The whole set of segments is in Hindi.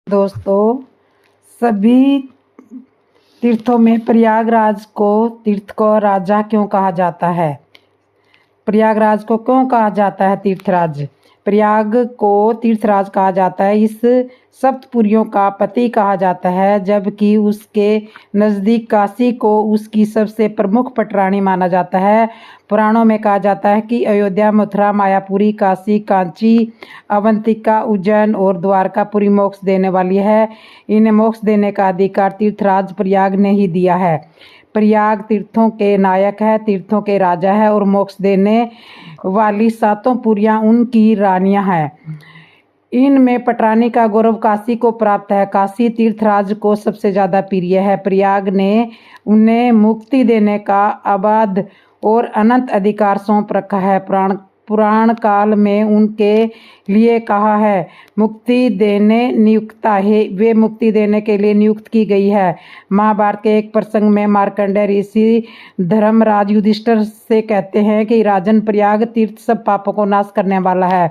दोस्तों, सभी तीर्थों में प्रयागराज को तीर्थ को राजा क्यों कहा जाता है? प्रयागराज को क्यों कहा जाता है तीर्थराज? प्रयाग को तीर्थराज कहा जाता है। इस सप्तपुरियों का पति कहा जाता है, जबकि उसके नज़दीक काशी को उसकी सबसे प्रमुख पटरानी माना जाता है। पुराणों में कहा जाता है कि अयोध्या, मथुरा, मायापुरी, काशी, कांची, अवंतिका, उज्जैन और द्वारकापुरी मोक्ष देने वाली है। इन्हें मोक्ष देने का अधिकार तीर्थराज प्रयाग ने ही दिया है। प्रयाग तीर्थों के नायक है, तीर्थों के राजा है और मोक्ष देने वाली सातों पुरियां उनकी रानियां हैं। इनमें पटरानी का गौरव काशी को प्राप्त है। काशी तीर्थराज को सबसे ज़्यादा प्रिय है। प्रयाग ने उन्हें मुक्ति देने का अबाध और अनंत अधिकार सौंप रखा है। पुराण काल में उनके लिए कहा है, मुक्ति देने नियुक्ता है, वे मुक्ति देने के लिए नियुक्त की गई है। महाभारत के एक प्रसंग में मार्कंडेय ऋषि धर्मराज युधिष्ठिर से कहते हैं कि राजन, प्रयाग तीर्थ सब पापों को नाश करने वाला है।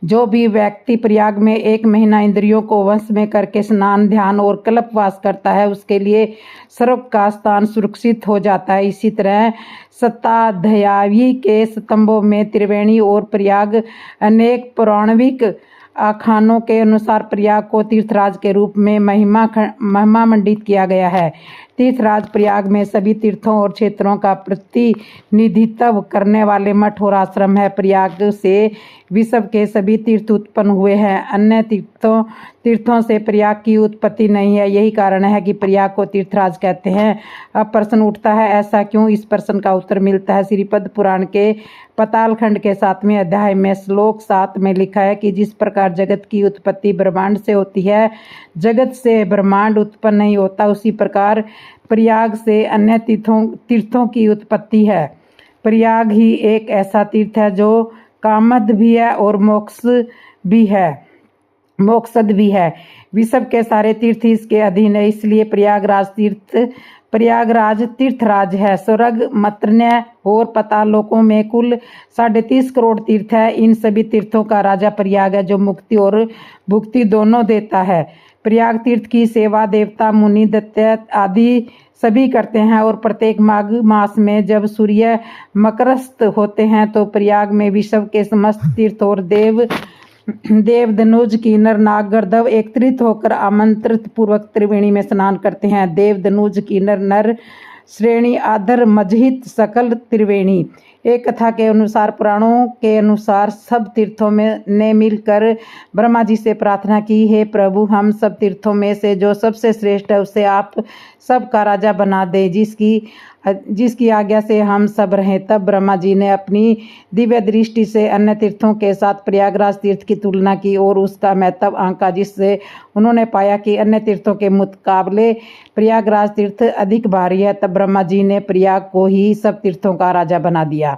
जो भी व्यक्ति प्रयाग में 1 महीना इंद्रियों को वश में करके स्नान, ध्यान और कल्पवास करता है, उसके लिए स्वर्ग का स्थान सुरक्षित हो जाता है। इसी तरह सत्ताध्यायी के स्तंभों में त्रिवेणी और प्रयाग अनेक पौराणिक आख्यानों के अनुसार प्रयाग को तीर्थराज के रूप में महिमा मंडित किया गया है। तीर्थराज प्रयाग में सभी तीर्थों और क्षेत्रों का प्रतिनिधित्व करने वाले मठ और आश्रम है। प्रयाग से विश्व के सभी तीर्थ उत्पन्न हुए हैं। अन्य तीर्थों से प्रयाग की उत्पत्ति नहीं है। यही कारण है कि प्रयाग को तीर्थराज कहते हैं। अब प्रश्न उठता है, ऐसा क्यों? इस प्रश्न का उत्तर मिलता है श्रीपद पुराण के पातालखंड के 7वें अध्याय में श्लोक 7 में लिखा है कि जिस प्रकार जगत की उत्पत्ति ब्रह्मांड से होती है, जगत से ब्रह्मांड उत्पन्न नहीं होता, उसी प्रकार प्रयाग से अन्य तीर्थों की उत्पत्ति है। प्रयाग ही एक ऐसा तीर्थ है जो कामद भी है और मोक्षद भी है। विश्व के सारे तीर्थ इसके अधीन है, इसलिए प्रयागराज तीर्थराज है। स्वर्ग, मर्त्य और पाताल लोकों में कुल 30.5 करोड़ तीर्थ है। इन सभी तीर्थों का राजा प्रयाग है, जो मुक्ति और भुक्ति दोनों देता है। प्रयाग तीर्थ की सेवा देवता, मुनि, दैत्य आदि सभी करते हैं और प्रत्येक माघ मास में जब सूर्य मकरस्थ होते हैं तो प्रयाग में विश्व के समस्त तीर्थ और देव, धनुज, किन्नर, नाग, गंधर्व एकत्रित होकर आमंत्रित पूर्वक त्रिवेणी में स्नान करते हैं। देव, धनुज, किन्नर, नर श्रेणी, आधर, मजहित सकल त्रिवेणी। एक कथा के अनुसार, पुराणों के अनुसार सब तीर्थों में ने मिलकर ब्रह्मा जी से प्रार्थना की, हे प्रभु, हम सब तीर्थों में से जो सबसे श्रेष्ठ है उसे आप सबका राजा बना दे, जिसकी आज्ञा से हम सब रहें। तब ब्रह्मा जी ने अपनी दिव्य दृष्टि से अन्य तीर्थों के साथ प्रयागराज तीर्थ की तुलना की और उसका महत्व आंका, जिससे उन्होंने पाया कि अन्य तीर्थों के मुकाबले प्रयागराज तीर्थ अधिक भारी है। तब ब्रह्मा जी ने प्रयाग को ही सब तीर्थों का राजा बना दिया।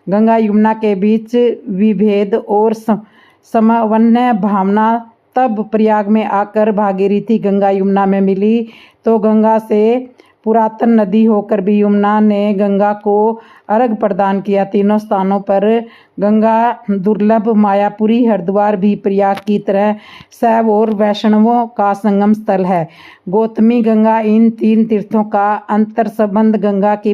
गंगा यमुना के बीच विभेद और समन्वय भावना तब प्रयाग में आकर भागीरथी गंगा यमुना में मिली, तो गंगा से पुरातन नदी होकर भी यमुना ने गंगा को अर्घ प्रदान किया। तीनों स्थानों पर गंगा दुर्लभ। मायापुरी, हरिद्वार भी प्रयाग की तरह शैव और वैष्णवों का संगम स्थल है। गौतमी गंगा, इन 3 तीर्थों का अंतर संबंध गंगा की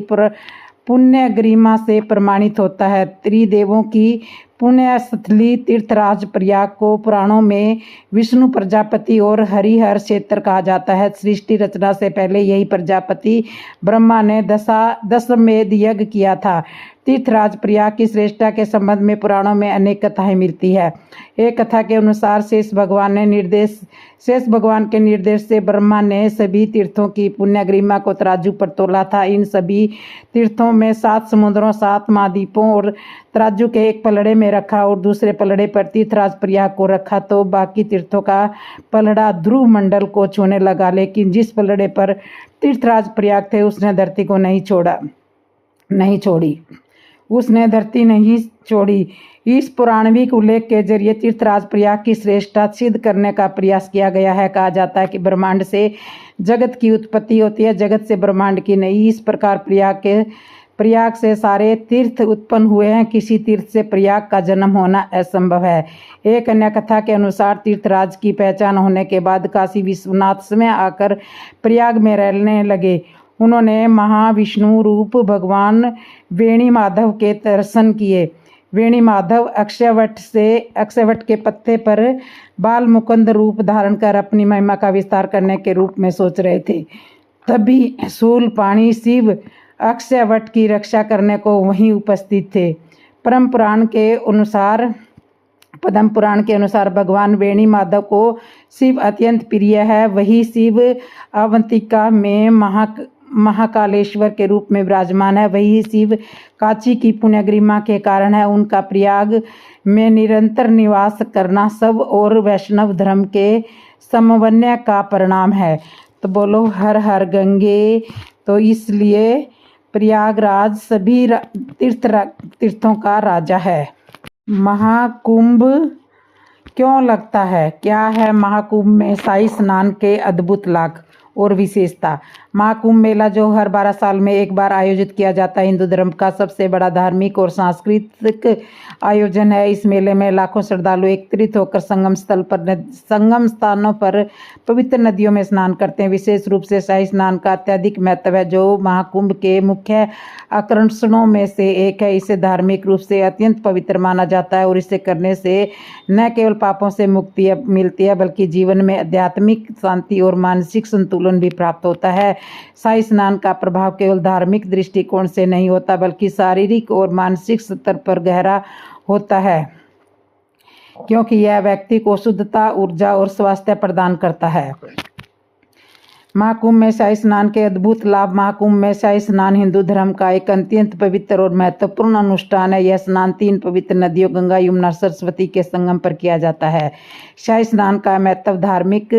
पुण्य गरिमा से प्रमाणित होता है। त्रिदेवों की पुण्य स्थली तीर्थराज प्रयाग को पुराणों में विष्णु प्रजापति और हरिहर क्षेत्र कहा जाता है। सृष्टि रचना से पहले यही प्रजापति ब्रह्मा ने दशमेध यज्ञ किया था। तीर्थराज प्रयाग की श्रेष्ठता के संबंध में पुराणों में अनेक कथाएं मिलती है। एक कथा के अनुसार शेष भगवान के निर्देश से ब्रह्मा ने सभी तीर्थों की पुण्य गरिमा को तराजू पर तोला था। इन सभी तीर्थों में 7 समुद्रों, 7 महाद्वीपों और तराजू के एक पलड़े में रखा और दूसरे पलड़े पर तीर्थराज प्रयाग को रखा, तो बाकी तीर्थों का पलड़ा ध्रुव मंडल को छूने लगा। लेकिन जिस पलड़े पर तीर्थराज प्रयाग थे उसने धरती को नहीं छोड़ी। इस पौराणिक उल्लेख के जरिए तीर्थराज प्रयाग की श्रेष्ठता सिद्ध करने का प्रयास किया गया है। कहा जाता है कि ब्रह्मांड से जगत की उत्पत्ति होती है, जगत से ब्रह्मांड की नहीं। इस प्रकार प्रयाग के प्रयाग से सारे तीर्थ उत्पन्न हुए हैं, किसी तीर्थ से प्रयाग का जन्म होना असंभव है। एक अन्य कथा के अनुसार तीर्थराज की पहचान होने के बाद काशी विश्वनाथ स्वयं आकर प्रयाग में रहने लगे। उन्होंने महाविष्णु रूप भगवान वेणी माधव के दर्शन किए। वेणी माधव अक्षयवट के पत्ते पर बाल मुकुंद रूप धारण कर अपनी महिमा का विस्तार करने के रूप में सोच रहे थे। तभी शूलपाणी शिव अक्षयवट की रक्षा करने को वहीं उपस्थित थे। पद्म पुराण के अनुसार भगवान वेणी माधव को शिव अत्यंत प्रिय है। वही शिव अवंतिका में महाकालेश्वर के रूप में विराजमान है। वही शिव काशी की पुण्यगरिमा के कारण है। उनका प्रयाग में निरंतर निवास करना सब और वैष्णव धर्म के समन्वय का परिणाम है। तो बोलो हर हर गंगे। तो इसलिए प्रयागराज सभी तीर्थों का राजा है। महाकुंभ क्यों लगता है? क्या है महाकुंभ में शाही स्नान के अद्भुत लाभ और विशेषता? महाकुंभ मेला जो हर 12 साल में एक बार आयोजित किया जाता है, हिंदू धर्म का सबसे बड़ा धार्मिक और सांस्कृतिक आयोजन है। इस मेले में लाखों श्रद्धालु एकत्रित होकर संगम स्थानों पर पवित्र नदियों में स्नान करते हैं। विशेष रूप से शाही स्नान का अत्यधिक महत्व है, जो महाकुंभ के मुख्य आकर्षणों में से एक है। इसे धार्मिक रूप से अत्यंत पवित्र माना जाता है और इसे करने से न केवल पापों से मुक्ति मिलती है, बल्कि जीवन में आध्यात्मिक शांति और मानसिक संतुलन भी प्राप्त होता है। शाही स्नान का प्रभाव केवल धार्मिक दृष्टिकोण से नहीं होता, बल्कि शारीरिक और मानसिक स्तर पर गहरा होता है, क्योंकि यह व्यक्ति को शुद्धता, ऊर्जा और स्वास्थ्य प्रदान करता है। महाकुंभ में शाही स्नान के अद्भुत लाभ। महाकुंभ में शाही स्नान हिंदू धर्म का एक अत्यंत पवित्र और महत्वपूर्ण अनुष्ठान है। यह स्नान 3 पवित्र नदियों गंगा, यमुना, सरस्वती के संगम पर किया जाता है। शाही स्नान का महत्व धार्मिक,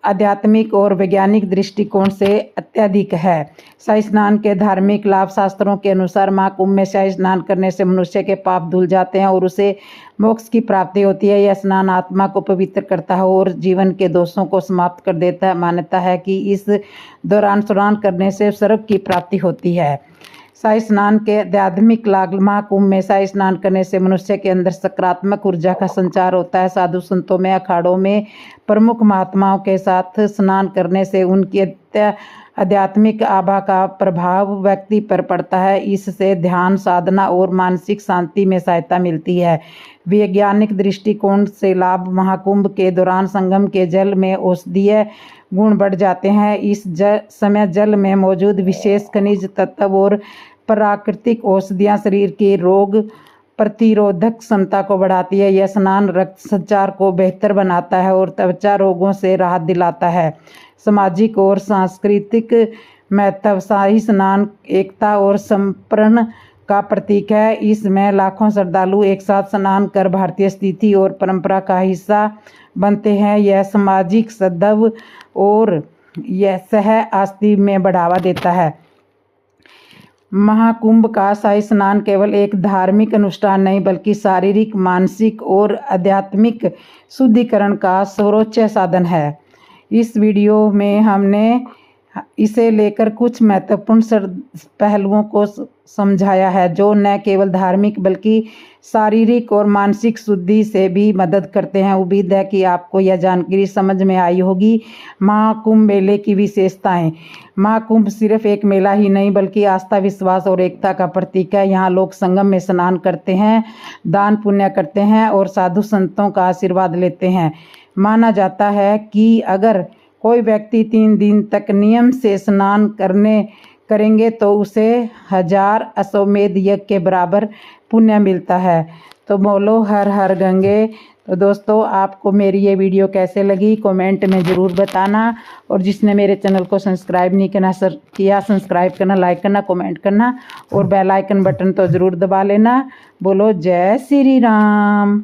आध्यात्मिक और वैज्ञानिक दृष्टिकोण से अत्यधिक है। शाही स्नान के धार्मिक लाभ। शास्त्रों के अनुसार महाकुंभ में शाही स्नान करने से मनुष्य के पाप धुल जाते हैं और उसे मोक्ष की प्राप्ति होती है। यह स्नान आत्मा को पवित्र करता है और जीवन के दोषों को समाप्त कर देता है। मान्यता है कि इस दौरान स्नान करने से स्वर्ग की प्राप्ति होती है। शाही स्नान के आध्यात्मिक लाभ। महाकुंभ में शाही स्नान करने से मनुष्य के अंदर सकारात्मक ऊर्जा का संचार होता है। साधु संतों में, अखाड़ों में प्रमुख महात्माओं के साथ स्नान करने से उनकी आध्यात्मिक आभा का प्रभाव व्यक्ति पर पड़ता है। इससे ध्यान, साधना और मानसिक शांति में सहायता मिलती है। वैज्ञानिक दृष्टिकोण से लाभ। महाकुंभ के दौरान संगम के जल में औषधीय गुण बढ़ जाते हैं। इस समय जल में मौजूद विशेष खनिज तत्व और प्राकृतिक औषधियाँ शरीर की रोग प्रतिरोधक क्षमता को बढ़ाती है। यह स्नान रक्त संचार को बेहतर बनाता है और त्वचा रोगों से राहत दिलाता है। सामाजिक और सांस्कृतिक महत्व। शाही स्नान एकता और संप्रण का प्रतीक है। इसमें लाखों श्रद्धालु एक साथ स्नान कर भारतीय संस्कृति और परंपरा का हिस्सा बनते हैं। यह सामाजिक सद्भाव और यह सह अस्तित्व में बढ़ावा देता है। महाकुंभ का शाही स्नान केवल एक धार्मिक अनुष्ठान नहीं, बल्कि शारीरिक, मानसिक और आध्यात्मिक शुद्धिकरण का सर्वोच्च साधन है। इस वीडियो में हमने इसे लेकर कुछ महत्वपूर्ण पहलुओं को समझाया है, जो न केवल धार्मिक बल्कि शारीरिक और मानसिक शुद्धि से भी मदद करते हैं। उम्मीद है कि आपको यह जानकारी समझ में आई होगी। महाकुंभ मेले की विशेषताएं। महाकुंभ सिर्फ एक मेला ही नहीं, बल्कि आस्था, विश्वास और एकता का प्रतीक है। यहाँ लोग संगम में स्नान करते हैं, दान पुण्य करते हैं और साधु संतों का आशीर्वाद लेते हैं। माना जाता है कि अगर कोई व्यक्ति 3 दिन तक नियम से स्नान करेंगे तो उसे 1000 अश्वमेध यज्ञ के बराबर पुण्य मिलता है। तो बोलो हर हर गंगे। तो दोस्तों, आपको मेरी ये वीडियो कैसे लगी कमेंट में ज़रूर बताना, और जिसने मेरे चैनल को सब्सक्राइब नहीं किया सब्सक्राइब करना, लाइक करना, कमेंट करना और बेल आइकन बटन तो ज़रूर दबा लेना। बोलो जय श्री राम।